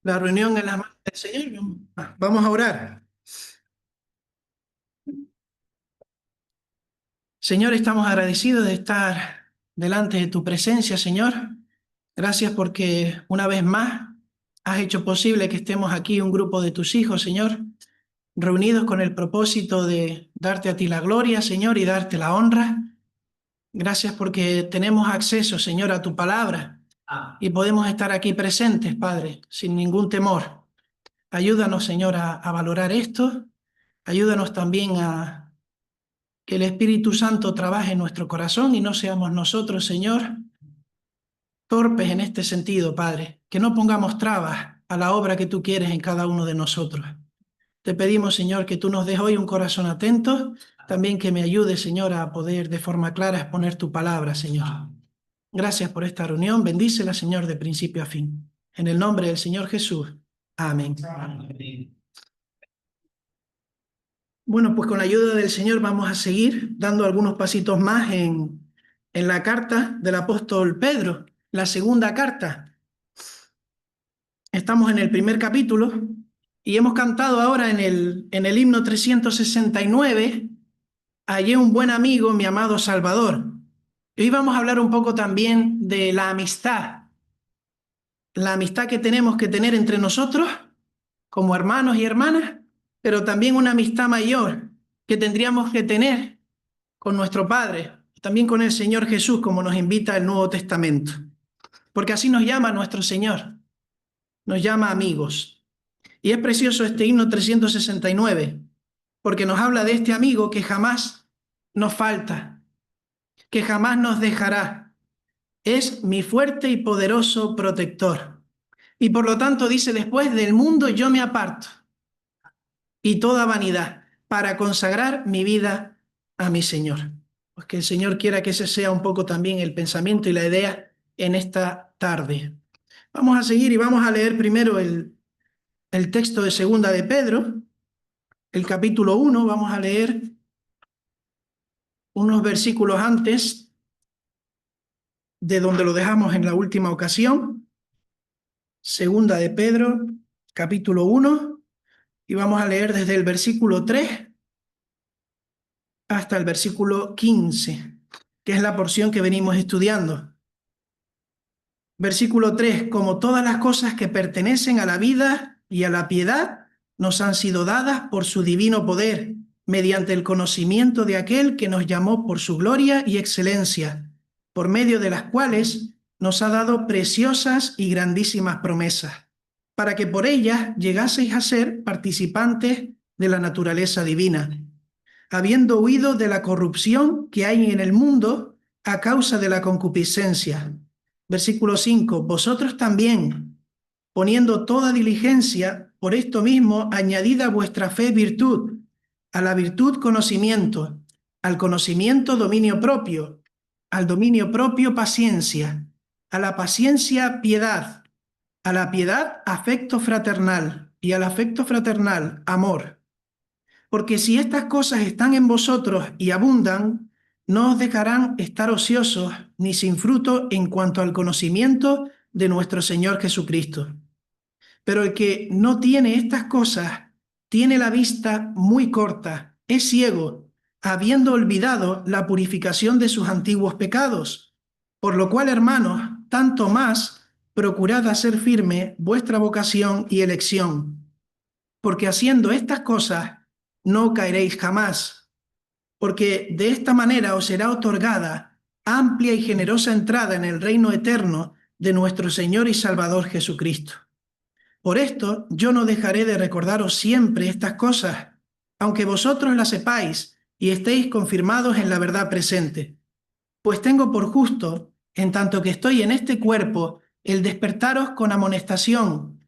la reunión en las manos del Señor. Vamos a orar. Señor, estamos agradecidos de estar delante de tu presencia, Señor. Gracias porque una vez más has hecho posible que estemos aquí un grupo de tus hijos, Señor, reunidos con el propósito de darte a ti la gloria, Señor, y darte la honra. Gracias porque tenemos acceso, Señor, a tu palabra y podemos estar aquí presentes, Padre, sin ningún temor. Ayúdanos, Señor, a valorar esto. Ayúdanos también a que el Espíritu Santo trabaje en nuestro corazón y no seamos nosotros, Señor, torpes en este sentido, Padre. Que no pongamos trabas a la obra que tú quieres en cada uno de nosotros. Te pedimos, Señor, que tú nos des hoy un corazón atento, también que me ayude, Señor, a poder de forma clara exponer tu palabra, Señor. Gracias por esta reunión. Bendícela, Señor, de principio a fin. En el nombre del Señor Jesús. Amén. Bueno, pues con la ayuda del Señor vamos a seguir dando algunos pasitos más en la carta del apóstol Pedro, la segunda carta. Estamos en el primer capítulo y hemos cantado ahora en el himno 369, Hallé un buen amigo, mi amado Salvador. Y hoy vamos a hablar un poco también de la amistad que tenemos que tener entre nosotros como hermanos y hermanas, pero también una amistad mayor que tendríamos que tener con nuestro Padre, también con el Señor Jesús, como nos invita el Nuevo Testamento. Porque así nos llama nuestro Señor, nos llama amigos. Y es precioso este himno 369, porque nos habla de este amigo que jamás nos falta, que jamás nos dejará. Es mi fuerte y poderoso protector. Y por lo tanto dice después, del mundo yo me aparto y toda vanidad para consagrar mi vida a mi Señor. Pues que el Señor quiera que ese sea un poco también el pensamiento y la idea en esta tarde. Vamos a seguir y vamos a leer primero el texto de Segunda de Pedro, el capítulo 1. Vamos a leer unos versículos antes de donde lo dejamos en la última ocasión. Segunda de Pedro, capítulo 1, y vamos a leer desde el versículo 3 hasta el versículo 15, que es la porción que venimos estudiando. Versículo 3, como todas las cosas que pertenecen a la vida y a la piedad nos han sido dadas por su divino poder, mediante el conocimiento de aquel que nos llamó por su gloria y excelencia, por medio de las cuales nos ha dado preciosas y grandísimas promesas, para que por ellas llegaseis a ser participantes de la naturaleza divina, habiendo huido de la corrupción que hay en el mundo a causa de la concupiscencia. Versículo 5, vosotros también, poniendo toda diligencia, por esto mismo, añadid a vuestra fe virtud, a la virtud conocimiento, al conocimiento dominio propio, al dominio propio paciencia, a la paciencia piedad, a la piedad afecto fraternal y al afecto fraternal amor. Porque si estas cosas están en vosotros y abundan, no os dejarán estar ociosos ni sin fruto en cuanto al conocimiento de nuestro Señor Jesucristo. Pero el que no tiene estas cosas tiene la vista muy corta, es ciego, habiendo olvidado la purificación de sus antiguos pecados. Por lo cual, hermanos, tanto más procurad hacer firme vuestra vocación y elección, porque haciendo estas cosas no caeréis jamás, porque de esta manera os será otorgada amplia y generosa entrada en el reino eterno de nuestro Señor y Salvador Jesucristo. Por esto yo no dejaré de recordaros siempre estas cosas, aunque vosotros las sepáis y estéis confirmados en la verdad presente. Pues tengo por justo, en tanto que estoy en este cuerpo, el despertaros con amonestación,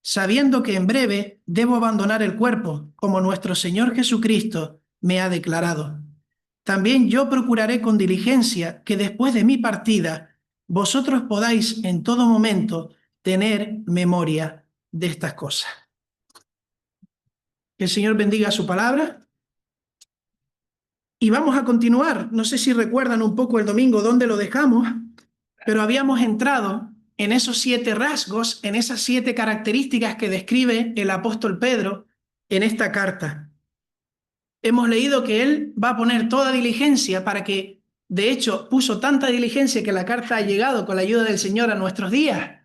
sabiendo que en breve debo abandonar el cuerpo, como nuestro Señor Jesucristo me ha declarado. También yo procuraré con diligencia que después de mi partida vosotros podáis en todo momento tener memoria de estas cosas. Que el Señor bendiga su palabra. Y vamos a continuar. No sé si recuerdan un poco el domingo dónde lo dejamos, pero habíamos entrado en esos 7 rasgos, en esas 7 características que describe el apóstol Pedro en esta carta. Hemos leído que él va a poner toda diligencia para que, de hecho, puso tanta diligencia que la carta ha llegado con la ayuda del Señor a nuestros días.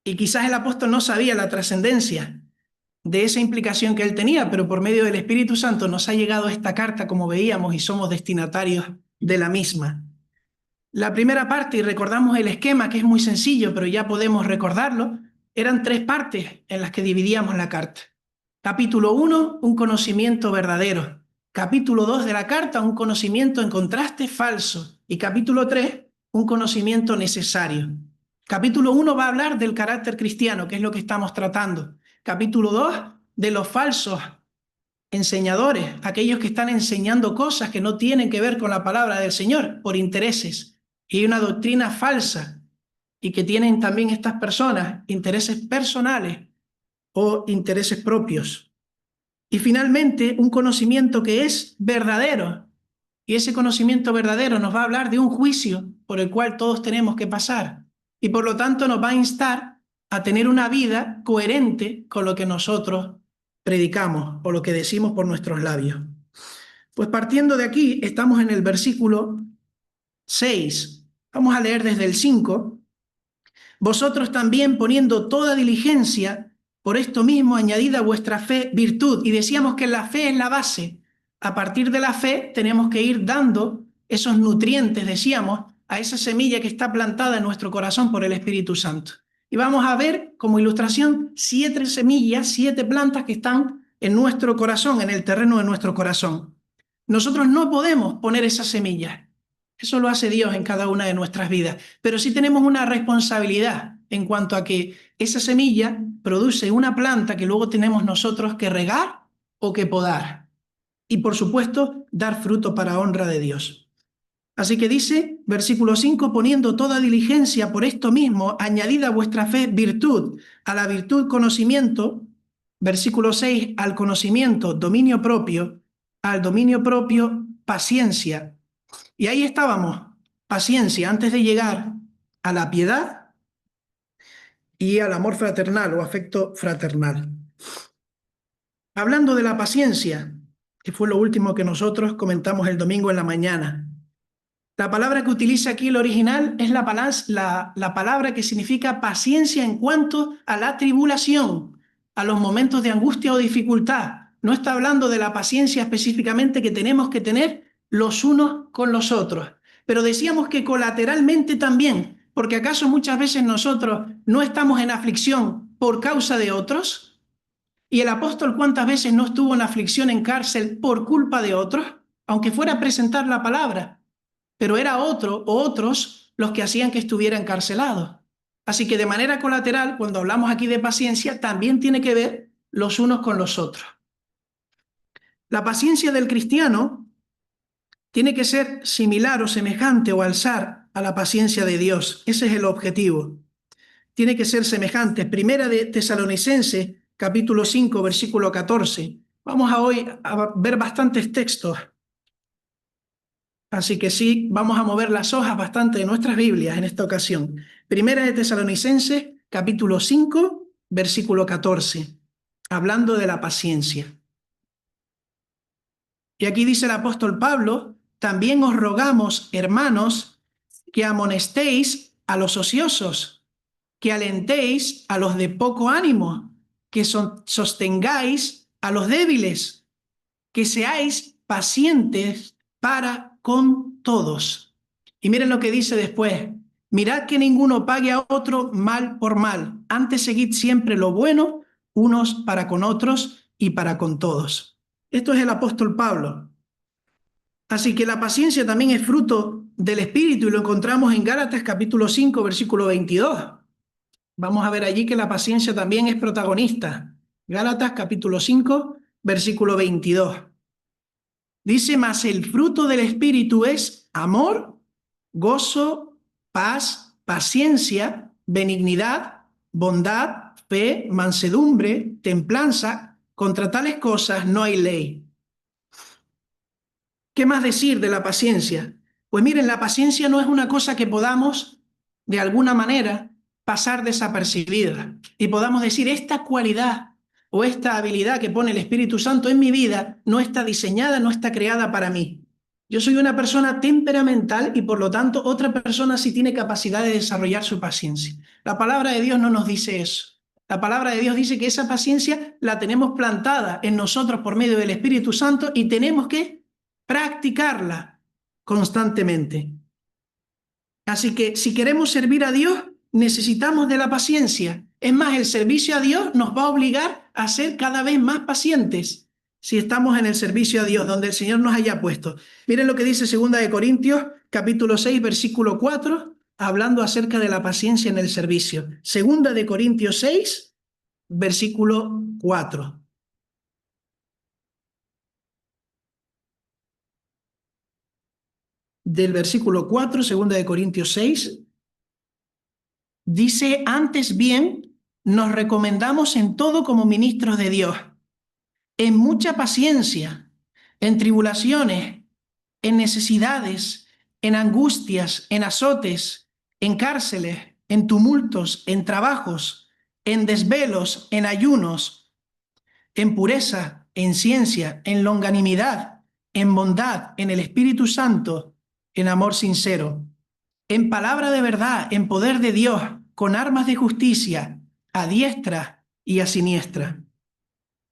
Y quizás el apóstol no sabía la trascendencia de esa implicación que él tenía, pero por medio del Espíritu Santo nos ha llegado esta carta, como veíamos, y somos destinatarios de la misma. La primera parte, y recordamos el esquema, que es muy sencillo, pero ya podemos recordarlo, eran 3 partes en las que dividíamos la carta. Capítulo 1, un conocimiento verdadero. Capítulo 2 de la carta, un conocimiento en contraste falso. Y capítulo 3, un conocimiento necesario. Capítulo 1 va a hablar del carácter cristiano, que es lo que estamos tratando. Capítulo 2, de los falsos enseñadores, aquellos que están enseñando cosas que no tienen que ver con la palabra del Señor por intereses. Y hay una doctrina falsa y que tienen también estas personas intereses personales o intereses propios. Y finalmente, un conocimiento que es verdadero. Y ese conocimiento verdadero nos va a hablar de un juicio por el cual todos tenemos que pasar. Y por lo tanto nos va a instar a tener una vida coherente con lo que nosotros predicamos o lo que decimos por nuestros labios. Pues partiendo de aquí, estamos en el versículo 6. Vamos a leer desde el 5. Vosotros también, poniendo toda diligencia, por esto mismo añadid a vuestra fe virtud. Y decíamos que la fe es la base. A partir de la fe tenemos que ir dando esos nutrientes, decíamos, a esa semilla que está plantada en nuestro corazón por el Espíritu Santo. Y vamos a ver como ilustración 7 semillas, 7 plantas que están en nuestro corazón, en el terreno de nuestro corazón. Nosotros no podemos poner esas semillas. Eso lo hace Dios en cada una de nuestras vidas. Pero sí tenemos una responsabilidad en cuanto a que esa semilla produce una planta que luego tenemos nosotros que regar o que podar. Y por supuesto, dar fruto para honra de Dios. Así que dice, versículo 5, poniendo toda diligencia por esto mismo, añadid a vuestra fe virtud, a la virtud conocimiento, versículo 6, al conocimiento dominio propio, al dominio propio paciencia. Y ahí estábamos, paciencia, antes de llegar a la piedad y al amor fraternal o afecto fraternal. Hablando de la paciencia, que fue lo último que nosotros comentamos el domingo en la mañana, la palabra que utiliza aquí el original es la palabra que significa paciencia en cuanto a la tribulación, a los momentos de angustia o dificultad. No está hablando de la paciencia específicamente que tenemos que tener los unos con los otros. Pero decíamos que colateralmente también, porque acaso muchas veces nosotros no estamos en aflicción por causa de otros. ¿Y el apóstol cuántas veces no estuvo en aflicción en cárcel por culpa de otros? Aunque fuera a presentar la palabra. Pero era otro o otros los que hacían que estuviera encarcelado. Así que de manera colateral, cuando hablamos aquí de paciencia, también tiene que ver los unos con los otros. La paciencia del cristiano tiene que ser similar o semejante o alzar a la paciencia de Dios. Ese es el objetivo. Tiene que ser semejante. Primera de Tesalonicenses, capítulo 5, versículo 14. Vamos hoy a ver bastantes textos. Así que sí, vamos a mover las hojas bastante de nuestras Biblias en esta ocasión. Primera de Tesalonicenses, capítulo 5, versículo 14, hablando de la paciencia. Y aquí dice el apóstol Pablo, también os rogamos, hermanos, que amonestéis a los ociosos, que alentéis a los de poco ánimo, que sostengáis a los débiles, que seáis pacientes para con todos. Y miren lo que dice después. Mirad que ninguno pague a otro mal por mal. Antes seguid siempre lo bueno, unos para con otros y para con todos. Esto es el apóstol Pablo. Así que la paciencia también es fruto del Espíritu y lo encontramos en Gálatas capítulo 5, versículo 22. Vamos a ver allí que la paciencia también es protagonista. Gálatas capítulo 5, versículo 22. Dice, mas el fruto del Espíritu es amor, gozo, paz, paciencia, benignidad, bondad, fe, mansedumbre, templanza. Contra tales cosas no hay ley. ¿Qué más decir de la paciencia? Pues miren, la paciencia no es una cosa que podamos de alguna manera, pasar desapercibida y podamos decir, esta cualidad o esta habilidad que pone el Espíritu Santo en mi vida no está diseñada, no está creada para mí. Yo soy una persona temperamental y por lo tanto otra persona sí tiene capacidad de desarrollar su paciencia. La palabra de Dios no nos dice eso. La palabra de Dios dice que esa paciencia la tenemos plantada en nosotros por medio del Espíritu Santo y tenemos que practicarla constantemente. Así que si queremos servir a Dios, necesitamos de la paciencia. Es más, el servicio a Dios nos va a obligar a ser cada vez más pacientes si estamos en el servicio a Dios, donde el Señor nos haya puesto. Miren lo que dice 2 de Corintios, capítulo 6, versículo 4, hablando acerca de la paciencia en el servicio. 2 de Corintios 6, versículo 4. Del versículo 4, 2 de Corintios 6, dice, antes bien, nos recomendamos en todo como ministros de Dios, en mucha paciencia, en tribulaciones, en necesidades, en angustias, en azotes, en cárceles, en tumultos, en trabajos, en desvelos, en ayunos, en pureza, en ciencia, en longanimidad, en bondad, en el Espíritu Santo, en amor sincero, en palabra de verdad, en poder de Dios, con armas de justicia, a diestra y a siniestra.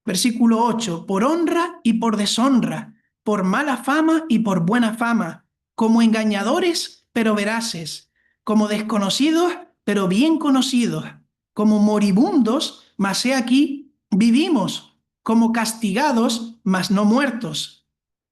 Versículo 8, por honra y por deshonra, por mala fama y por buena fama, como engañadores pero veraces, como desconocidos pero bien conocidos, como moribundos, mas he aquí vivimos, como castigados, mas no muertos,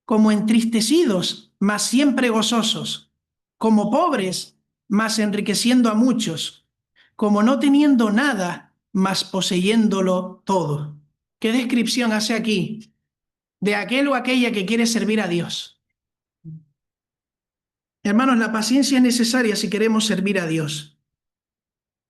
como entristecidos, mas siempre gozosos, como pobres, mas enriqueciendo a muchos, como no teniendo nada, mas poseyéndolo todo. ¿Qué descripción hace aquí de aquel o aquella que quiere servir a Dios? Hermanos, la paciencia es necesaria si queremos servir a Dios.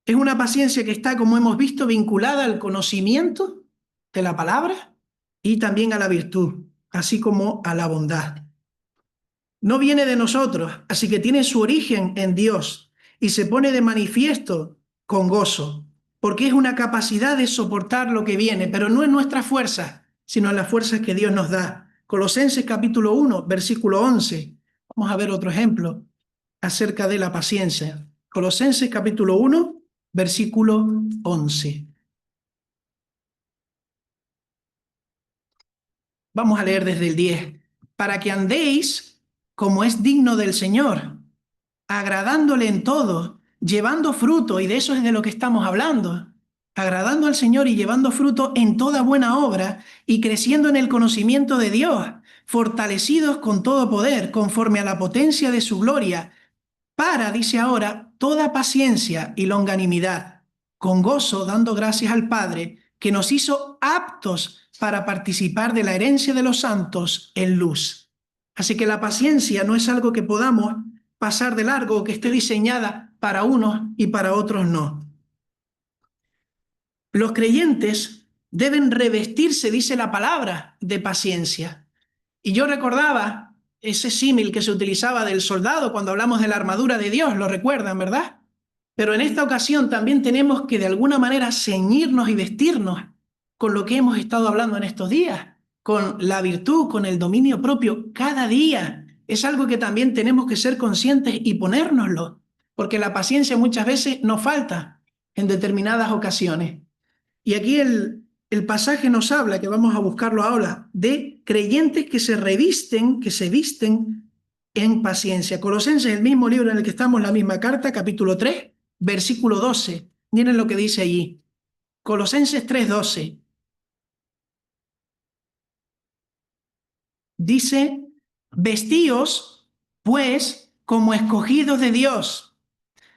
Es una paciencia que está, como hemos visto, vinculada al conocimiento de la palabra y también a la virtud, así como a la bondad. No viene de nosotros, así que tiene su origen en Dios y se pone de manifiesto con gozo, porque es una capacidad de soportar lo que viene, pero no es nuestra fuerza, sino en las fuerzas que Dios nos da. Colosenses capítulo 1, versículo 11. Vamos a ver otro ejemplo acerca de la paciencia. Colosenses capítulo 1, versículo 11. Vamos a leer desde el 10. Para que andéis como es digno del Señor, agradándole en todo, llevando fruto, y de eso es de lo que estamos hablando, agradando al Señor y llevando fruto en toda buena obra y creciendo en el conocimiento de Dios, fortalecidos con todo poder, conforme a la potencia de su gloria, para, dice ahora, toda paciencia y longanimidad, con gozo dando gracias al Padre, que nos hizo aptos para participar de la herencia de los santos en luz. Así que la paciencia no es algo que podamos pasar de largo o que esté diseñada para unos y para otros no. Los creyentes deben revestirse, dice la palabra, de paciencia. Y yo recordaba ese símil que se utilizaba del soldado cuando hablamos de la armadura de Dios, lo recuerdan, ¿verdad? Pero en esta ocasión también tenemos que de alguna manera ceñirnos y vestirnos con lo que hemos estado hablando en estos días, con la virtud, con el dominio propio cada día. Es algo que también tenemos que ser conscientes y ponérnoslo, porque la paciencia muchas veces nos falta en determinadas ocasiones. Y aquí el pasaje nos habla, que vamos a buscarlo ahora, de creyentes que se revisten, que se visten en paciencia. Colosenses, el mismo libro en el que estamos, la misma carta, capítulo 3, versículo 12. Miren lo que dice allí. Colosenses 3:12. Dice, vestíos, pues, como escogidos de Dios,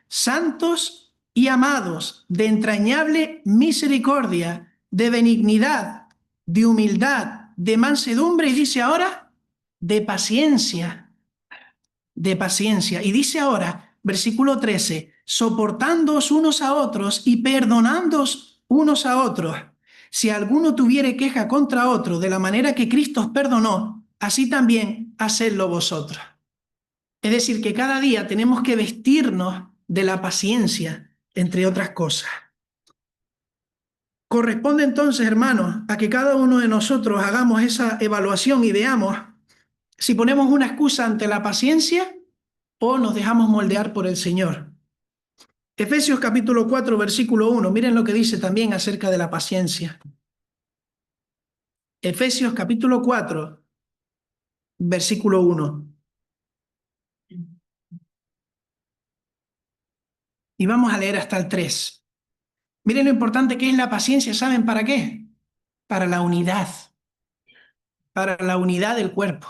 santos y amados, de entrañable misericordia, de benignidad, de humildad, de mansedumbre, y dice ahora, de paciencia, de paciencia. Y dice ahora, versículo 13, soportándoos unos a otros y perdonándoos unos a otros. Si alguno tuviere queja contra otro, de la manera que Cristo os perdonó, así también hacedlo vosotros. Es decir, que cada día tenemos que vestirnos de la paciencia, entre otras cosas. Corresponde entonces, hermanos, a que cada uno de nosotros hagamos esa evaluación y veamos si ponemos una excusa ante la paciencia o nos dejamos moldear por el Señor. Efesios capítulo 4, versículo 1, miren lo que dice también acerca de la paciencia. Efesios capítulo 4, versículo 1. Y vamos a leer hasta el 3. Miren lo importante que es la paciencia, ¿saben para qué? Para la unidad del cuerpo.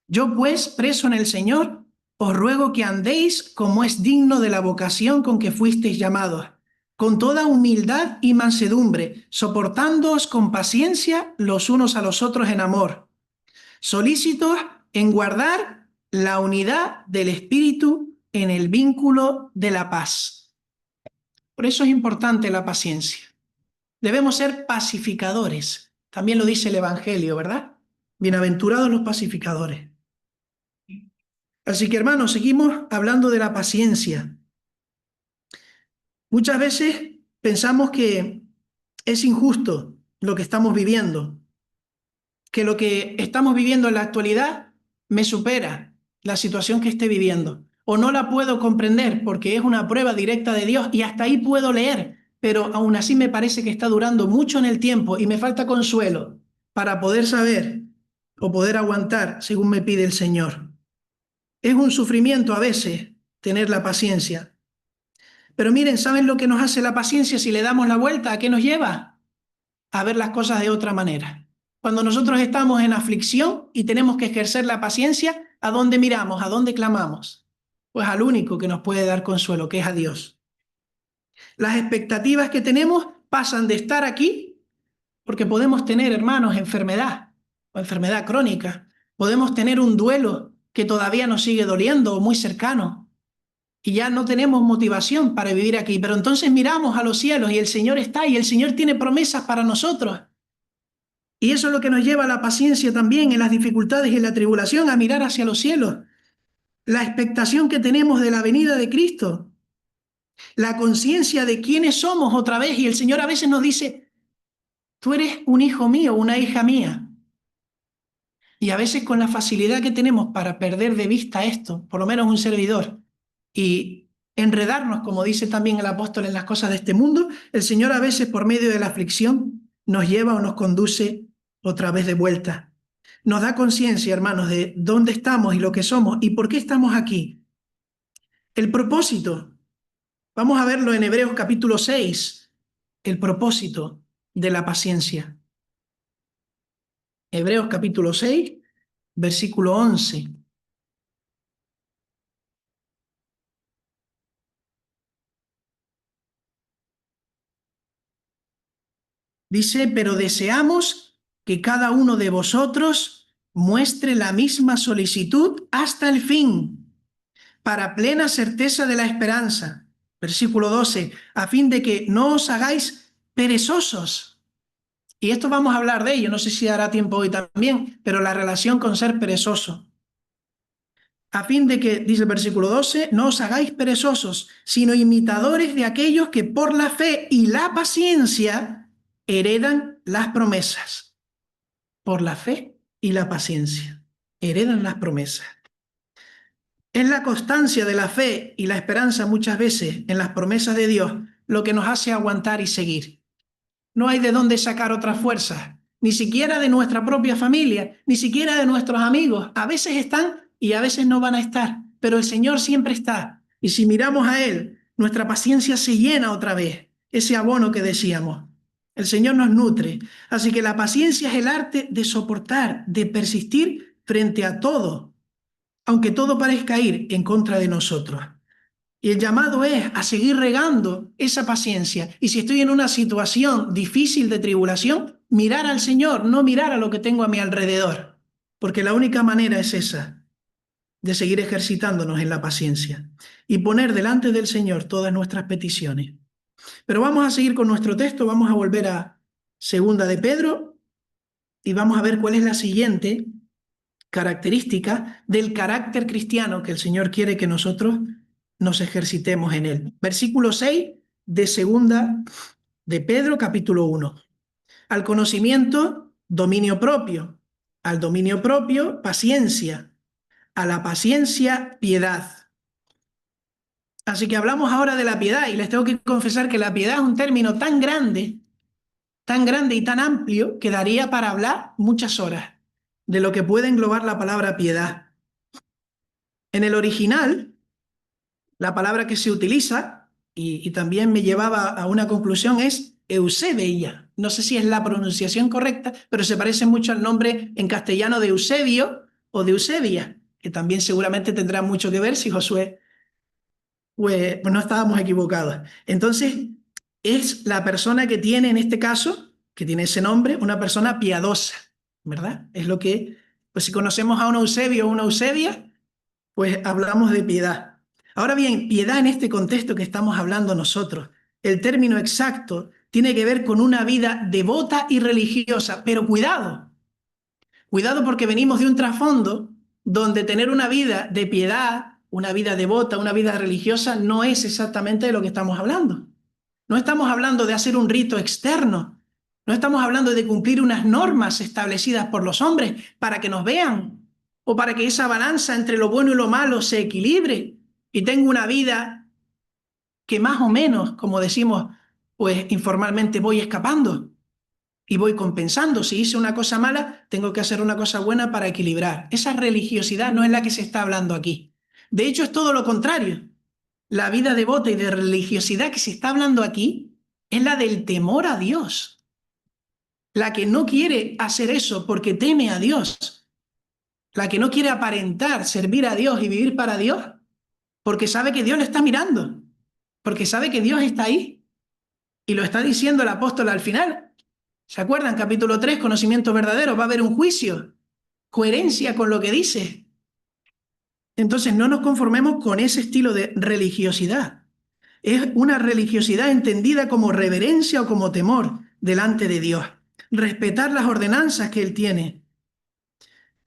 Yo pues, preso en el Señor, os ruego que andéis como es digno de la vocación con que fuisteis llamados, con toda humildad y mansedumbre, soportándoos con paciencia los unos a los otros en amor, solícitos en guardar la unidad del Espíritu en el vínculo de la paz. Por eso es importante la paciencia. Debemos ser pacificadores. También lo dice el Evangelio, ¿verdad? Bienaventurados los pacificadores. Así que, hermanos, seguimos hablando de la paciencia. Muchas veces pensamos que es injusto lo que estamos viviendo, que lo que estamos viviendo en la actualidad me supera la situación que esté viviendo, o no la puedo comprender porque es una prueba directa de Dios y hasta ahí puedo leer, pero aún así me parece que está durando mucho en el tiempo y me falta consuelo para poder saber o poder aguantar según me pide el Señor. Es un sufrimiento a veces tener la paciencia. Pero miren, ¿saben lo que nos hace la paciencia si le damos la vuelta? ¿A qué nos lleva? A ver las cosas de otra manera. Cuando nosotros estamos en aflicción y tenemos que ejercer la paciencia, ¿a dónde miramos? ¿A dónde clamamos? Pues al único que nos puede dar consuelo, que es a Dios. Las expectativas que tenemos pasan de estar aquí, porque podemos tener, hermanos, enfermedad o enfermedad crónica. Podemos tener un duelo que todavía nos sigue doliendo o muy cercano. Y ya no tenemos motivación para vivir aquí, pero entonces miramos a los cielos y el Señor está y el Señor tiene promesas para nosotros. Y eso es lo que nos lleva a la paciencia también en las dificultades y en la tribulación, a mirar hacia los cielos. La expectación que tenemos de la venida de Cristo, la conciencia de quiénes somos otra vez, y el Señor a veces nos dice, tú eres un hijo mío, una hija mía. Y a veces con la facilidad que tenemos para perder de vista esto, por lo menos un servidor, y enredarnos, como dice también el apóstol, en las cosas de este mundo, el Señor a veces por medio de la aflicción nos lleva o nos conduce otra vez de vuelta. Nos da conciencia, hermanos, de dónde estamos y lo que somos y por qué estamos aquí. El propósito, vamos a verlo en Hebreos capítulo 6, el propósito de la paciencia. Hebreos capítulo 6, versículo 11. Dice, pero deseamos que cada uno de vosotros muestre la misma solicitud hasta el fin, para plena certeza de la esperanza. Versículo 12, a fin de que no os hagáis perezosos. Y esto vamos a hablar de ello, no sé si dará tiempo hoy también, pero la relación con ser perezoso. A fin de que, dice el versículo 12, no os hagáis perezosos, sino imitadores de aquellos que por la fe y la paciencia heredan las promesas. Por la fe y la paciencia heredan las promesas. Es la constancia de la fe y la esperanza muchas veces en las promesas de Dios lo que nos hace aguantar y seguir. No hay de dónde sacar otras fuerzas, ni siquiera de nuestra propia familia, ni siquiera de nuestros amigos. A veces están y a veces no van a estar, pero el Señor siempre está. Y si miramos a Él, nuestra paciencia se llena otra vez, ese abono que decíamos. El Señor nos nutre. Así que la paciencia es el arte de soportar, de persistir frente a todo, aunque todo parezca ir en contra de nosotros. Y el llamado es a seguir regando esa paciencia. Y si estoy en una situación difícil de tribulación, mirar al Señor, no mirar a lo que tengo a mi alrededor. Porque la única manera es esa, de seguir ejercitándonos en la paciencia y poner delante del Señor todas nuestras peticiones. Pero vamos a seguir con nuestro texto, vamos a volver a Segunda de Pedro y vamos a ver cuál es la siguiente característica del carácter cristiano que el Señor quiere que nosotros nos ejercitemos en él. Versículo 6 de segunda de Pedro, capítulo 1. Al conocimiento, dominio propio. Al dominio propio, paciencia. A la paciencia, piedad. Así que hablamos ahora de la piedad y les tengo que confesar que la piedad es un término tan grande y tan amplio que daría para hablar muchas horas de lo que puede englobar la palabra piedad. En el original, la palabra que se utiliza, y también me llevaba a una conclusión, es Eusebeia. No sé si es la pronunciación correcta, pero se parece mucho al nombre en castellano de Eusebio o de Eusebia, que también seguramente tendrá mucho que ver si Josué, pues no estábamos equivocados. Entonces, es la persona que tiene, en este caso, que tiene ese nombre, una persona piadosa, ¿verdad? Es lo que, pues si conocemos a un Eusebio o una Eusebia, pues hablamos de piedad. Ahora bien, piedad en este contexto que estamos hablando nosotros, el término exacto tiene que ver con una vida devota y religiosa, pero cuidado porque venimos de un trasfondo donde tener una vida de piedad, una vida devota, una vida religiosa, no es exactamente de lo que estamos hablando. No estamos hablando de hacer un rito externo, no estamos hablando de cumplir unas normas establecidas por los hombres para que nos vean o para que esa balanza entre lo bueno y lo malo se equilibre y tenga una vida que más o menos, como decimos, pues informalmente voy escapando y voy compensando. Si hice una cosa mala, tengo que hacer una cosa buena para equilibrar. Esa religiosidad no es la que se está hablando aquí. De hecho, es todo lo contrario. La vida devota y de religiosidad que se está hablando aquí es la del temor a Dios. La que no quiere hacer eso porque teme a Dios. La que no quiere aparentar servir a Dios y vivir para Dios porque sabe que Dios le está mirando. Porque sabe que Dios está ahí. Y lo está diciendo el apóstol al final. ¿Se acuerdan? Capítulo 3, conocimiento verdadero. Va a haber un juicio. Coherencia con lo que dice. Entonces no nos conformemos con ese estilo de religiosidad. Es una religiosidad entendida como reverencia o como temor delante de Dios. Respetar las ordenanzas que Él tiene.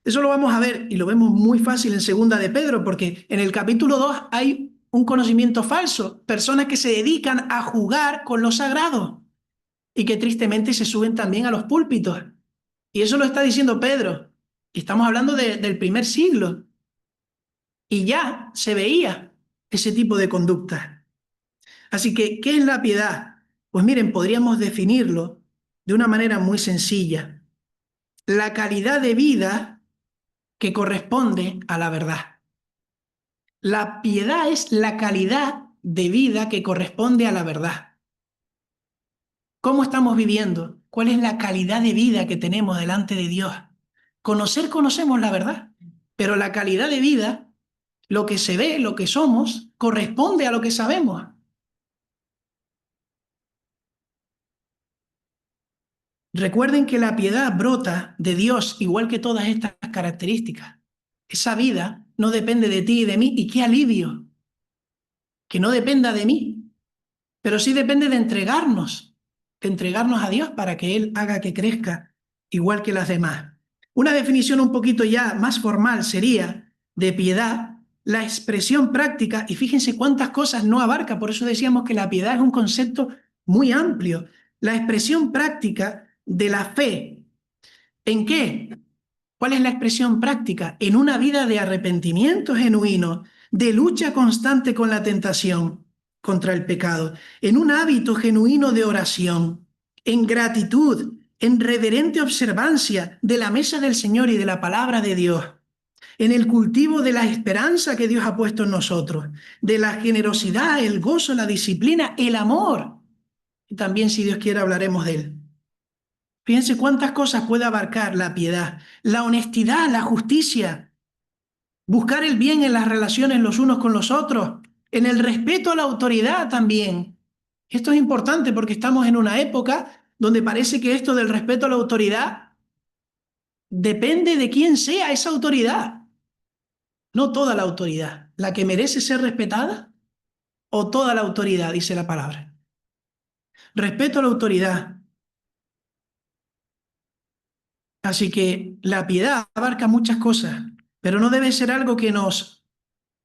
Eso lo vamos a ver y lo vemos muy fácil en segunda de Pedro, porque en el capítulo 2 hay un conocimiento falso, personas que se dedican a jugar con lo sagrado y que tristemente se suben también a los púlpitos. Y eso lo está diciendo Pedro. Y estamos hablando del primer siglo. Y ya se veía ese tipo de conducta. Así que, ¿qué es la piedad? Pues miren, podríamos definirlo de una manera muy sencilla. La calidad de vida que corresponde a la verdad. La piedad es la calidad de vida que corresponde a la verdad. ¿Cómo estamos viviendo? ¿Cuál es la calidad de vida que tenemos delante de Dios? Conocemos la verdad, pero la calidad de vida, lo que se ve, lo que somos, corresponde a lo que sabemos. Recuerden que la piedad brota de Dios igual que todas estas características. Esa vida no depende de ti y de mí, y qué alivio que no dependa de mí, pero sí depende de entregarnos a Dios para que Él haga que crezca igual que las demás. Una definición un poquito ya más formal sería de piedad la expresión práctica, y fíjense cuántas cosas no abarca, por eso decíamos que la piedad es un concepto muy amplio, la expresión práctica de la fe. ¿En qué? ¿Cuál es la expresión práctica? En una vida de arrepentimiento genuino, de lucha constante con la tentación contra el pecado, en un hábito genuino de oración, en gratitud, en reverente observancia de la mesa del Señor y de la palabra de Dios, en el cultivo de la esperanza que Dios ha puesto en nosotros, de la generosidad, el gozo, la disciplina, el amor. Y también, si Dios quiere, hablaremos de él. Fíjense cuántas cosas puede abarcar la piedad, la honestidad, la justicia, buscar el bien en las relaciones los unos con los otros, en el respeto a la autoridad también. Esto es importante porque estamos en una época donde parece que esto del respeto a la autoridad depende de quién sea esa autoridad. No toda la autoridad, la que merece ser respetada o toda la autoridad, dice la palabra. Respeto a la autoridad. Así que la piedad abarca muchas cosas, pero no debe ser algo que nos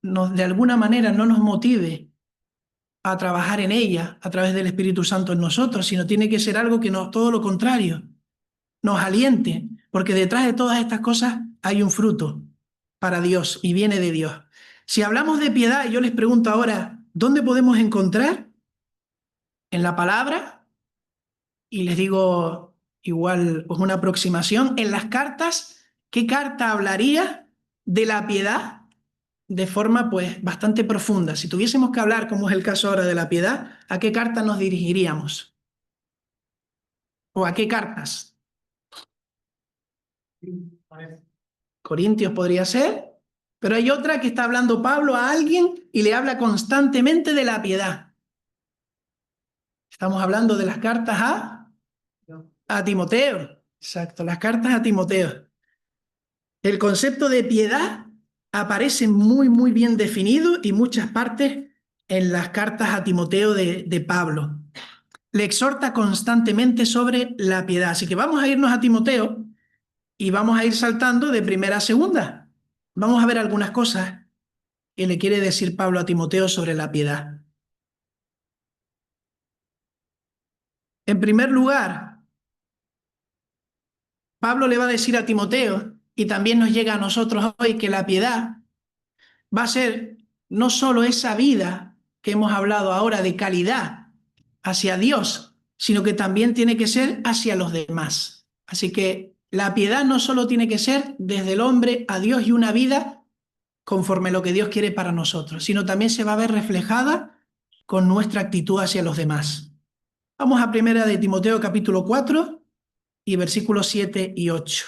de alguna manera no nos motive a trabajar en ella a través del Espíritu Santo en nosotros, sino tiene que ser algo que nos, todo lo contrario, nos aliente, porque detrás de todas estas cosas hay un fruto para Dios y viene de Dios. Si hablamos de piedad, yo les pregunto ahora, ¿dónde podemos encontrar? En la palabra, y les digo igual pues una aproximación, en las cartas, ¿qué carta hablaría de la piedad de forma pues bastante profunda? Si tuviésemos que hablar, como es el caso ahora de la piedad, ¿a qué carta nos dirigiríamos? ¿O a qué cartas? Corintios podría ser, pero hay otra que está hablando Pablo a alguien y le habla constantemente de la piedad. Estamos hablando de las cartas a Timoteo. Exacto, las cartas a Timoteo. El concepto de piedad aparece muy bien definido y muchas partes en las cartas a Timoteo de Pablo. Le exhorta constantemente sobre la piedad. Así que vamos a irnos a Timoteo y vamos a ir saltando de primera a segunda. Vamos a ver algunas cosas que le quiere decir Pablo a Timoteo sobre la piedad. En primer lugar, Pablo le va a decir a Timoteo, y también nos llega a nosotros hoy, que la piedad va a ser no solo esa vida que hemos hablado ahora de calidad hacia Dios, sino que también tiene que ser hacia los demás. Así que la piedad no solo tiene que ser desde el hombre a Dios y una vida conforme a lo que Dios quiere para nosotros, sino también se va a ver reflejada con nuestra actitud hacia los demás. Vamos a primera de Timoteo capítulo 4 y versículos 7 y 8.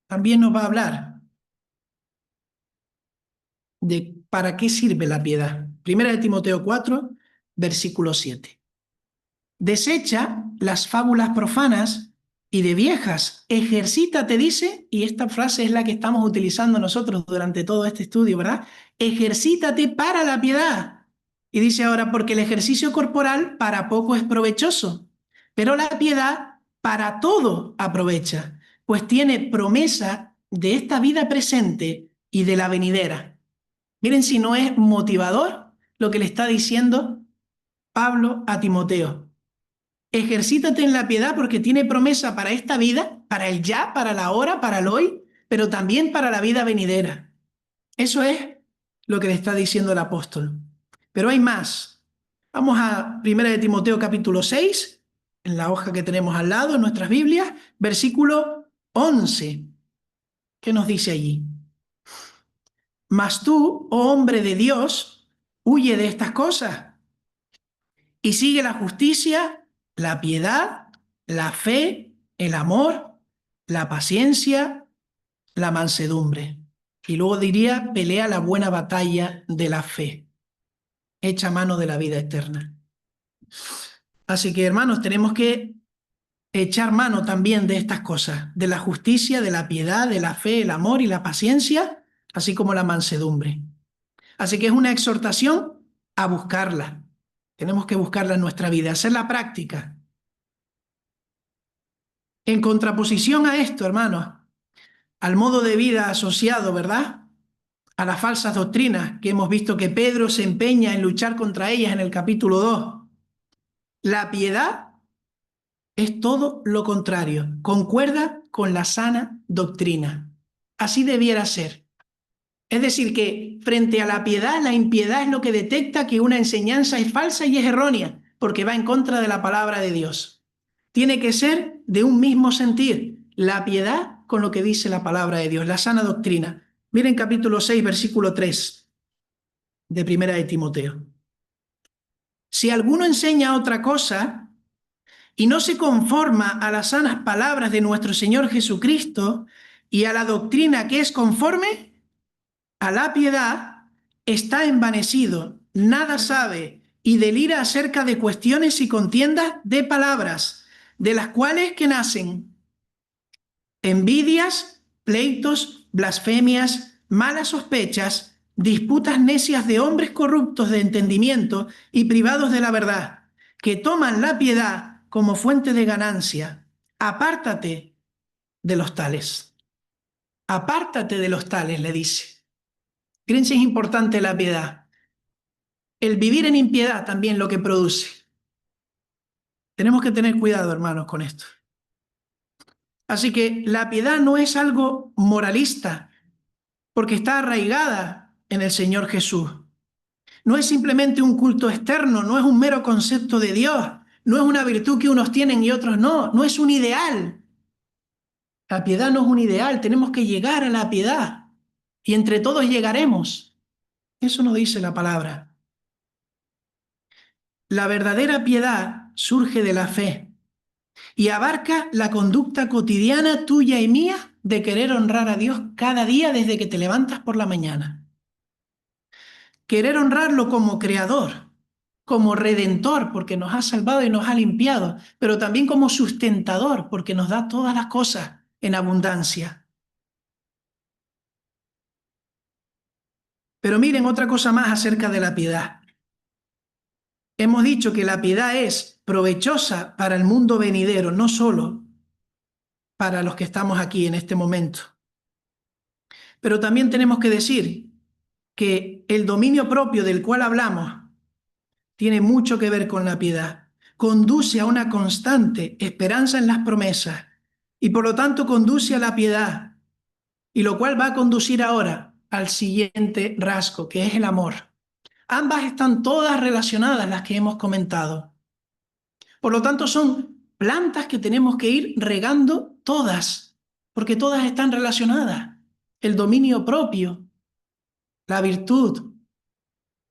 También nos va a hablar de para qué sirve la piedad. Primera de Timoteo 4, versículo 7. Desecha las fábulas profanas y de viejas, ejercítate, dice, y esta frase es la que estamos utilizando nosotros durante todo este estudio, ¿verdad? Ejercítate para la piedad. Y dice ahora, porque el ejercicio corporal para poco es provechoso, pero la piedad para todo aprovecha, pues tiene promesa de esta vida presente y de la venidera. Miren si no es motivador lo que le está diciendo Pablo a Timoteo. Ejercítate en la piedad porque tiene promesa para esta vida, para el ya, para la hora, para el hoy, pero también para la vida venidera. Eso es lo que le está diciendo el apóstol. Pero hay más. Vamos a 1 de Timoteo capítulo 6, en la hoja que tenemos al lado, en nuestras Biblias, versículo 11. ¿Qué nos dice allí? Mas tú, oh hombre de Dios, huye de estas cosas y sigue la justicia, la piedad, la fe, el amor, la paciencia, la mansedumbre. Y luego diría, pelea la buena batalla de la fe, echa mano de la vida eterna. Así que, hermanos, tenemos que echar mano también de estas cosas, de la justicia, de la piedad, de la fe, el amor y la paciencia, así como la mansedumbre. Así que es una exhortación a buscarla. Tenemos que buscarla en nuestra vida, hacer la práctica. En contraposición a esto, hermanos, al modo de vida asociado, ¿verdad?, a las falsas doctrinas que hemos visto que Pedro se empeña en luchar contra ellas en el capítulo 2. La piedad es todo lo contrario, concuerda con la sana doctrina. Así debiera ser. Es decir, que frente a la piedad, la impiedad es lo que detecta que una enseñanza es falsa y es errónea, porque va en contra de la palabra de Dios. Tiene que ser de un mismo sentir, la piedad con lo que dice la palabra de Dios, la sana doctrina. Miren capítulo 6, versículo 3 de Primera de Timoteo. Si alguno enseña otra cosa y no se conforma a las sanas palabras de nuestro Señor Jesucristo y a la doctrina que es conforme a la piedad, está envanecido, nada sabe y delira acerca de cuestiones y contiendas de palabras, de las cuales que nacen envidias, pleitos, blasfemias, malas sospechas, disputas necias de hombres corruptos de entendimiento y privados de la verdad, que toman la piedad como fuente de ganancia. Apártate de los tales. Apártate de los tales, le dice. Miren si es importante la piedad. El vivir en impiedad también lo que produce. Tenemos que tener cuidado, hermanos, con esto. Así que la piedad no es algo moralista, porque está arraigada en el Señor Jesús. No es simplemente un culto externo, no es un mero concepto de Dios, no es una virtud que unos tienen y otros no, no es un ideal. La piedad no es un ideal, tenemos que llegar a la piedad y entre todos llegaremos. Eso nos dice la palabra. La verdadera piedad surge de la fe y abarca la conducta cotidiana tuya y mía de querer honrar a Dios cada día desde que te levantas por la mañana. Querer honrarlo como creador, como redentor, porque nos ha salvado y nos ha limpiado, pero también como sustentador, porque nos da todas las cosas en abundancia. Pero miren otra cosa más acerca de la piedad. Hemos dicho que la piedad es provechosa para el mundo venidero, no solo para los que estamos aquí en este momento. Pero también tenemos que decir que el dominio propio del cual hablamos tiene mucho que ver con la piedad. Conduce a una constante esperanza en las promesas y por lo tanto conduce a la piedad, y lo cual va a conducir ahora al siguiente rasgo, que es el amor. Ambas están todas relacionadas, las que hemos comentado. Por lo tanto, son plantas que tenemos que ir regando todas, porque todas están relacionadas. El dominio propio, la virtud,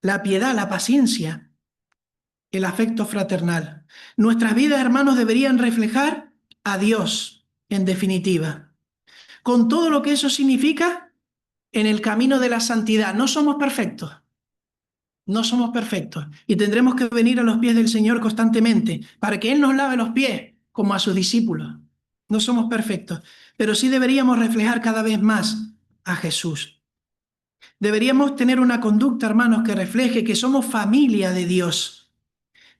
la piedad, la paciencia, el afecto fraternal. Nuestras vidas, hermanos, deberían reflejar a Dios, en definitiva. Con todo lo que eso significa en el camino de la santidad. No somos perfectos. No somos perfectos y tendremos que venir a los pies del Señor constantemente para que Él nos lave los pies como a sus discípulos. No somos perfectos, pero sí deberíamos reflejar cada vez más a Jesús. Deberíamos tener una conducta, hermanos, que refleje que somos familia de Dios.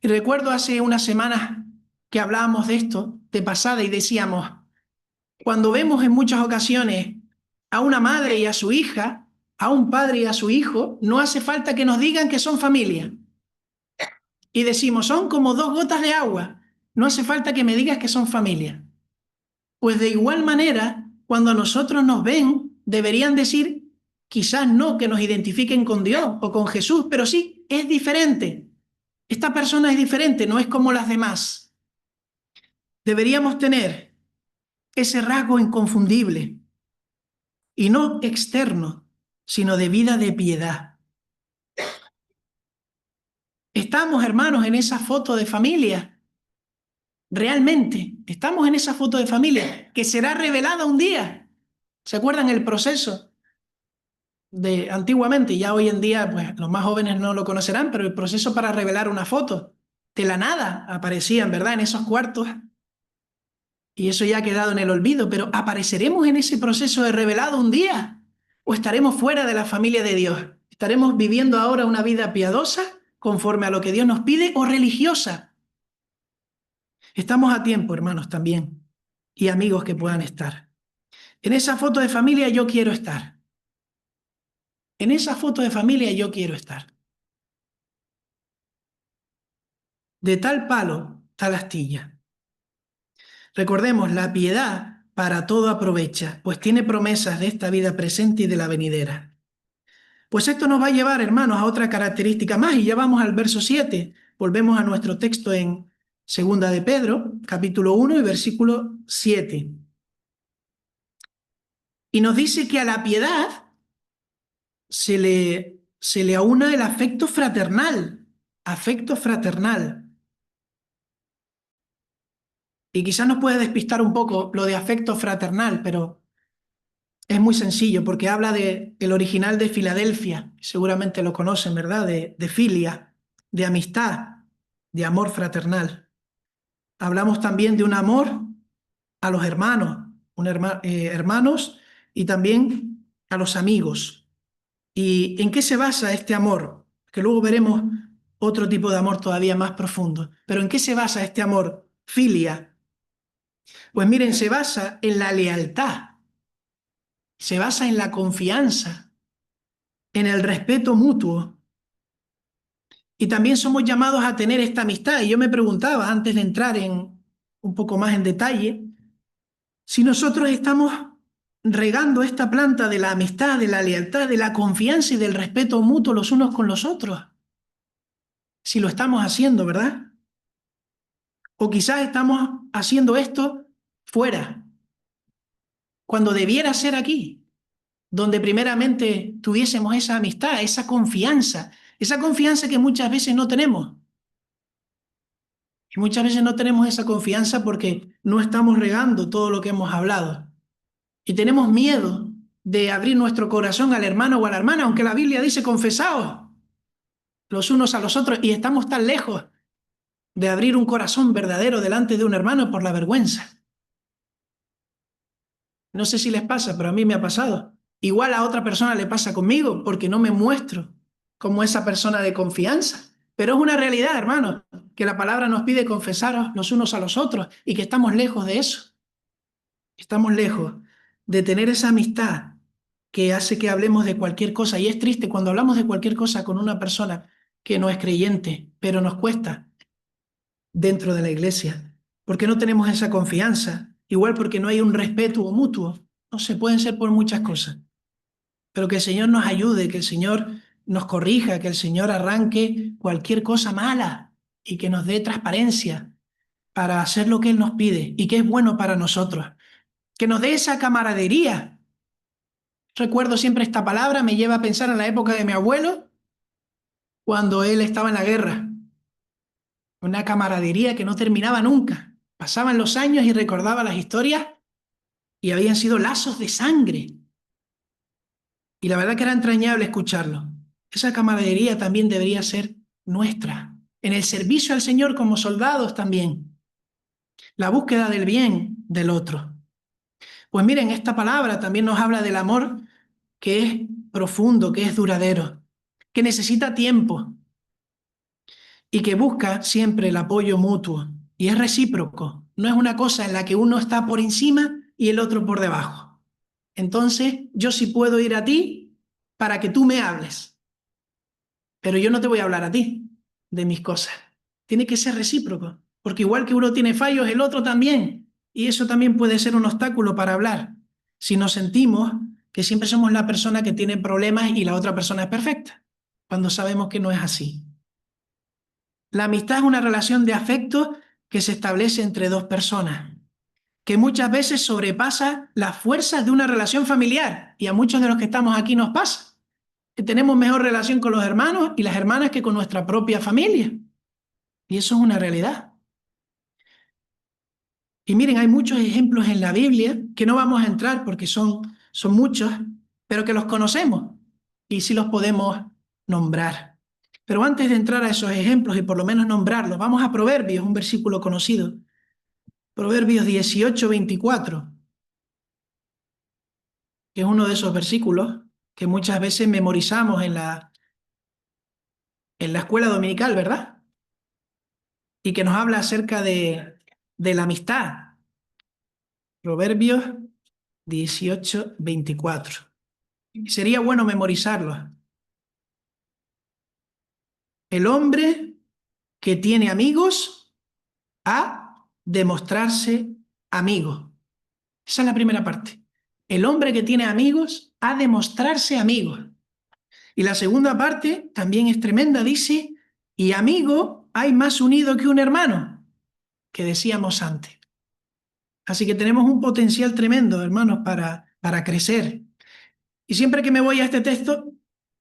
Y recuerdo hace unas semanas que hablábamos de esto de pasada y decíamos, cuando vemos en muchas ocasiones a una madre y a su hija, a un padre y a su hijo, no hace falta que nos digan que son familia. Y decimos, son como dos gotas de agua. No hace falta que me digas que son familia. Pues de igual manera, cuando a nosotros nos ven, deberían decir, quizás no que nos identifiquen con Dios o con Jesús, pero sí, es diferente. Esta persona es diferente, no es como las demás. Deberíamos tener ese rasgo inconfundible y no externo, sino de vida de piedad. Estamos, hermanos, en esa foto de familia. Realmente, estamos en esa foto de familia que será revelada un día. ¿Se acuerdan el proceso de antiguamente? Ya hoy en día, pues los más jóvenes no lo conocerán, pero el proceso para revelar una foto de la nada aparecían, ¿verdad? En esos cuartos. Y eso ya ha quedado en el olvido, pero ¿apareceremos en ese proceso de revelado un día? ¿O estaremos fuera de la familia de Dios? ¿Estaremos viviendo ahora una vida piadosa conforme a lo que Dios nos pide o religiosa? Estamos a tiempo, hermanos, también, y amigos que puedan estar. En esa foto de familia yo quiero estar. En esa foto de familia yo quiero estar. De tal palo, tal astilla. Recordemos, la piedad para todo aprovecha, pues tiene promesas de esta vida presente y de la venidera. Pues esto nos va a llevar, hermanos, a otra característica más, y ya vamos al verso 7. Volvemos a nuestro texto en Segunda de Pedro, capítulo 1 y versículo 7. Y nos dice que a la piedad se le aúna el afecto fraternal. Afecto fraternal. Y quizás nos puede despistar un poco lo de afecto fraternal, pero es muy sencillo porque habla del original de Filadelfia. Seguramente lo conocen, ¿verdad? De filia, de amistad, de amor fraternal. Hablamos también de un amor a los hermanos, hermanos y también a los amigos. ¿Y en qué se basa este amor? Que luego veremos otro tipo de amor todavía más profundo. Pero ¿en qué se basa este amor? Filia. Pues miren, se basa en la lealtad. se basa en la confianza, en el respeto mutuo. Y también somos llamados a tener esta amistad. Y yo me preguntaba, antes de entrar en un poco más en detalle, si nosotros estamos regando esta planta de la amistad, de la lealtad, de la confianza y del respeto mutuo los unos con los otros. Si lo estamos haciendo, ¿verdad? O quizás estamos haciendo esto fuera, cuando debiera ser aquí, donde primeramente tuviésemos esa amistad, esa confianza que muchas veces no tenemos. Y muchas veces no tenemos esa confianza porque no estamos regando todo lo que hemos hablado. Y tenemos miedo de abrir nuestro corazón al hermano o a la hermana, aunque la Biblia dice confesaos los unos a los otros, y estamos tan lejos de abrir un corazón verdadero delante de un hermano por la vergüenza. No sé si les pasa, pero a mí me ha pasado. Igual a otra persona le pasa conmigo porque no me muestro como esa persona de confianza. Pero es una realidad, hermano, que la palabra nos pide confesaros los unos a los otros y que estamos lejos de eso. Estamos lejos de tener esa amistad que hace que hablemos de cualquier cosa. Y es triste cuando hablamos de cualquier cosa con una persona que no es creyente, pero nos cuesta dentro de la iglesia, porque no tenemos esa confianza, igual porque no hay un respeto mutuo. No se pueden ser por muchas cosas, pero que el Señor nos ayude, que el Señor nos corrija, que el Señor arranque cualquier cosa mala y que nos dé transparencia para hacer lo que Él nos pide y que es bueno para nosotros. Que nos dé esa camaradería. Recuerdo siempre esta palabra, me lleva a pensar en la época de mi abuelo, cuando él estaba en la guerra. Una camaradería que no terminaba nunca. Pasaban los años y recordaba las historias y habían sido lazos de sangre. Y la verdad que era entrañable escucharlo. Esa camaradería también debería ser nuestra. En el servicio al Señor como soldados también. La búsqueda del bien del otro. Pues miren, esta palabra también nos habla del amor que es profundo, que es duradero, que necesita tiempo y que busca siempre el apoyo mutuo. Y es recíproco. No es una cosa en la que uno está por encima y el otro por debajo. Entonces, yo sí puedo ir a ti para que tú me hables, pero yo no te voy a hablar a ti de mis cosas. Tiene que ser recíproco, porque igual que uno tiene fallos, el otro también. Y eso también puede ser un obstáculo para hablar. Si nos sentimos que siempre somos la persona que tiene problemas y la otra persona es perfecta, cuando sabemos que no es así. La amistad es una relación de afecto que se establece entre dos personas, que muchas veces sobrepasa las fuerzas de una relación familiar, y a muchos de los que estamos aquí nos pasa, que tenemos mejor relación con los hermanos y las hermanas que con nuestra propia familia. Y eso es una realidad. Y miren, hay muchos ejemplos en la Biblia que no vamos a entrar porque son muchos, pero que los conocemos y sí los podemos nombrar. Pero antes de entrar a esos ejemplos y por lo menos nombrarlos, vamos a Proverbios, un versículo conocido. Proverbios 18:24, que es uno de esos versículos que muchas veces memorizamos en la escuela dominical, ¿verdad? Y que nos habla acerca de la amistad. Proverbios 18:24. Sería bueno memorizarlo. El hombre que tiene amigos ha de mostrarse amigo. Esa es la primera parte. El hombre que tiene amigos ha de mostrarse amigo. Y la segunda parte también es tremenda, dice, y amigo hay más unido que un hermano, que decíamos antes. Así que tenemos un potencial tremendo, hermanos, para crecer. Y siempre que me voy a este texto,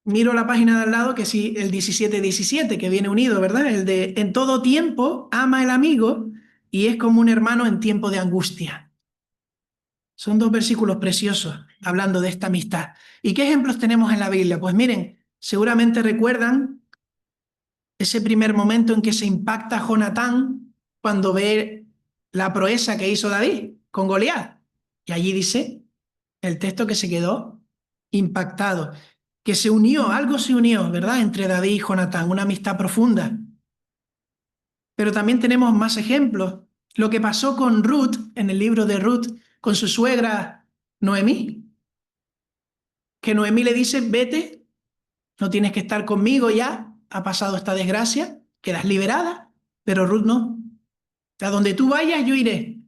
miro la página de al lado, que sí, el 17:17, que viene unido, ¿verdad? El de en todo tiempo ama el amigo y es como un hermano en tiempo de angustia. Son dos versículos preciosos hablando de esta amistad. ¿Y qué ejemplos tenemos en la Biblia? Pues miren, seguramente recuerdan ese primer momento en que se impacta Jonatán cuando ve la proeza que hizo David con Goliat. Y allí dice el texto que se quedó impactado, que se unió, algo se unió, ¿verdad? Entre David y Jonatán, una amistad profunda. Pero también tenemos más ejemplos. Lo que pasó con Ruth, en el libro de Ruth, con su suegra Noemí. que Noemí le dice, vete, no tienes que estar conmigo ya, ha pasado esta desgracia, quedas liberada, pero Ruth no. A donde tú vayas, yo iré.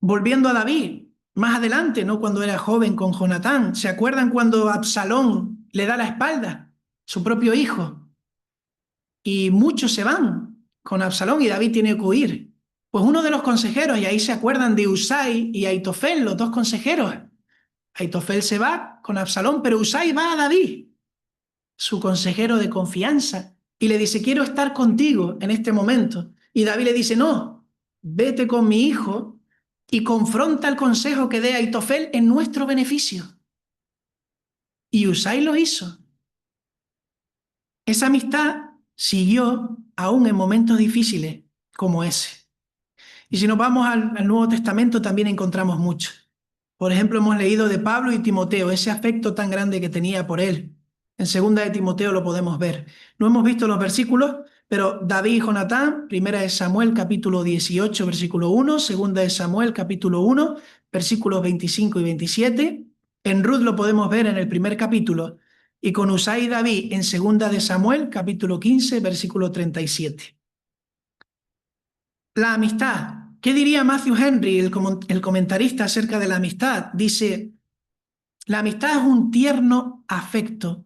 Volviendo a David, más adelante, ¿no? Cuando era joven con Jonatán, ¿se acuerdan cuando Absalón le da la espalda? Su propio hijo. Y muchos se van con Absalón y David tiene que huir. Pues uno de los consejeros, y ahí se acuerdan de Usai y Aitofel, los dos consejeros. Aitofel se va con Absalón, pero Usai va a David, su consejero de confianza, y le dice, quiero estar contigo en este momento. Y David le dice, no, vete con mi hijo y confronta el consejo que dé Aitofel en nuestro beneficio. Y Usai lo hizo. Esa amistad siguió aún en momentos difíciles como ese. Y si nos vamos al Nuevo Testamento también encontramos mucho. Por ejemplo, hemos leído de Pablo y Timoteo, ese afecto tan grande que tenía por él. En segunda de Timoteo lo podemos ver. No hemos visto los versículos, pero David y Jonatán, primera de Samuel capítulo 18, versículo 1, segunda de Samuel capítulo 1, versículos 25 y 27. En Ruth lo podemos ver en el primer capítulo. Y con Usai y David en segunda de Samuel capítulo 15, versículo 37. La amistad. ¿Qué diría Matthew Henry, el comentarista acerca de la amistad? Dice, la amistad es un tierno afecto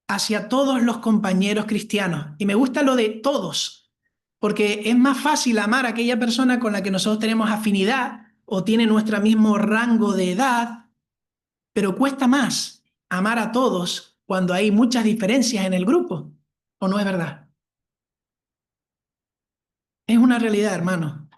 hacia todos los compañeros cristianos. Y me gusta lo de todos, porque es más fácil amar a aquella persona con la que nosotros tenemos afinidad o tiene nuestro mismo rango de edad, pero cuesta más amar a todos cuando hay muchas diferencias en el grupo. ¿O no es verdad? Es una realidad, hermano.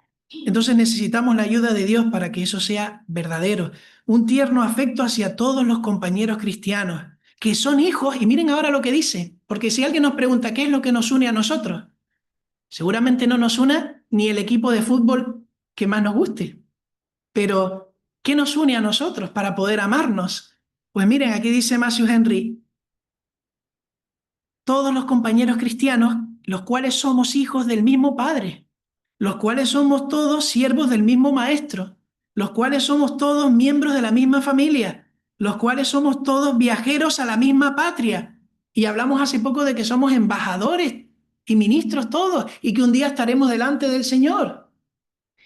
Entonces necesitamos la ayuda de Dios para que eso sea verdadero. Un tierno afecto hacia todos los compañeros cristianos, que son hijos, y miren ahora lo que dice, porque si alguien nos pregunta qué es lo que nos une a nosotros, seguramente no nos une ni el equipo de fútbol que más nos guste, pero ¿qué nos une a nosotros para poder amarnos? Pues miren, aquí dice Matthew Henry, todos los compañeros cristianos, los cuales somos hijos del mismo Padre, los cuales somos todos siervos del mismo Maestro, los cuales somos todos miembros de la misma familia, los cuales somos todos viajeros a la misma patria. Y hablamos hace poco de que somos embajadores y ministros todos, y que un día estaremos delante del Señor.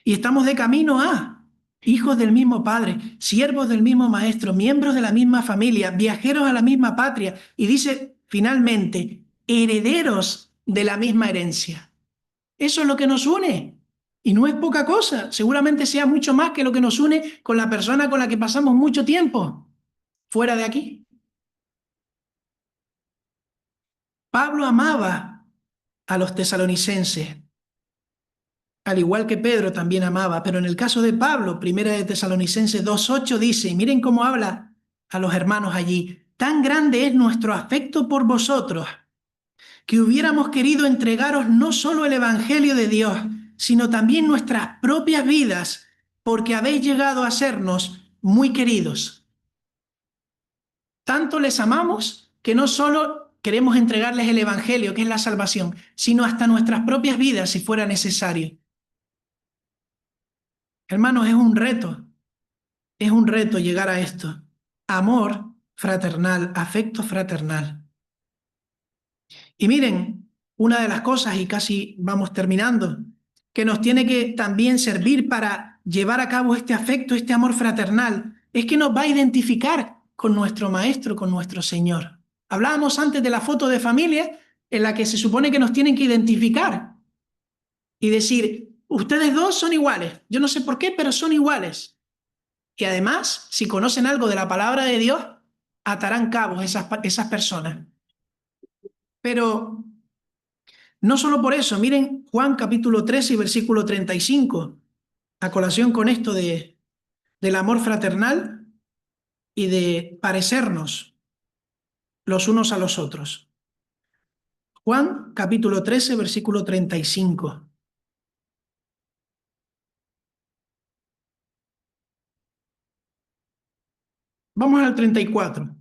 Y estamos de camino a hijos del mismo Padre, siervos del mismo Maestro, miembros de la misma familia, viajeros a la misma patria. Y dice finalmente, herederos de la misma herencia. Eso es lo que nos une. Y no es poca cosa. Seguramente sea mucho más que lo que nos une con la persona con la que pasamos mucho tiempo fuera de aquí. Pablo amaba a los tesalonicenses, al igual que Pedro también amaba, pero en el caso de Pablo, primera de Tesalonicenses 2:8 dice, y miren cómo habla a los hermanos allí, tan grande es nuestro afecto por vosotros, que hubiéramos querido entregaros no solo el Evangelio de Dios, sino también nuestras propias vidas, porque habéis llegado a sernos muy queridos. Tanto les amamos que no solo queremos entregarles el Evangelio, que es la salvación, sino hasta nuestras propias vidas si fuera necesario. Hermanos, es un reto llegar a esto. Amor fraternal, afecto fraternal. Y miren, una de las cosas, y casi vamos terminando, que nos tiene que también servir para llevar a cabo este afecto, este amor fraternal, es que nos va a identificar con nuestro Maestro, con nuestro Señor. Hablábamos antes de la foto de familia en la que se supone que nos tienen que identificar y decir, ustedes dos son iguales, yo no sé por qué, pero son iguales. Y además, si conocen algo de la palabra de Dios, atarán cabos esas personas. Pero no solo por eso, miren Juan capítulo 13 y versículo 35, a colación con esto del amor fraternal y de parecernos los unos a los otros. Juan capítulo 13, versículo 35. Vamos al 34.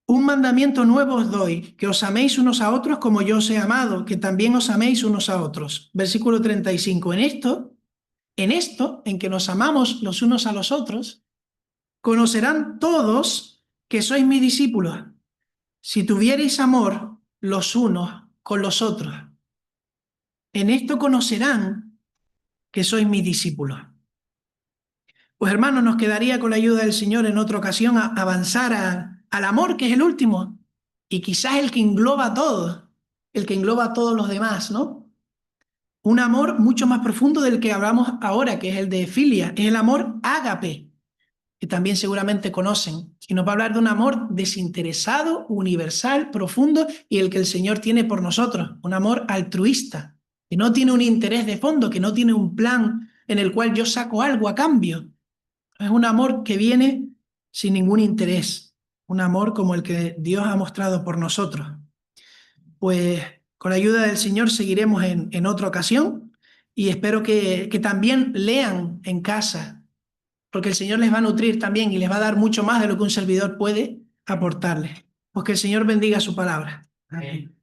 Un mandamiento nuevo os doy, que os améis unos a otros como yo os he amado, que también os améis unos a otros. Versículo 35. En esto En esto, en que nos amamos los unos a los otros, conocerán todos que sois mis discípulos, si tuviereis amor los unos con los otros. En esto conocerán que sois mis discípulos. Pues hermanos, nos quedaría con la ayuda del Señor en otra ocasión avanzar al amor, que es el último, y quizás el que engloba a todos, el que engloba a todos los demás, ¿no? Un amor mucho más profundo del que hablamos ahora, que es el de filia, es el amor ágape, que también seguramente conocen, y nos va a hablar de un amor desinteresado, universal, profundo, y el que el Señor tiene por nosotros, un amor altruista, que no tiene un interés de fondo, que no tiene un plan en el cual yo saco algo a cambio. Es un amor que viene sin ningún interés, un amor como el que Dios ha mostrado por nosotros. Pues con la ayuda del Señor seguiremos en otra ocasión y espero que también lean en casa, porque el Señor les va a nutrir también y les va a dar mucho más de lo que un servidor puede aportarles. Pues que el Señor bendiga su palabra. Amén.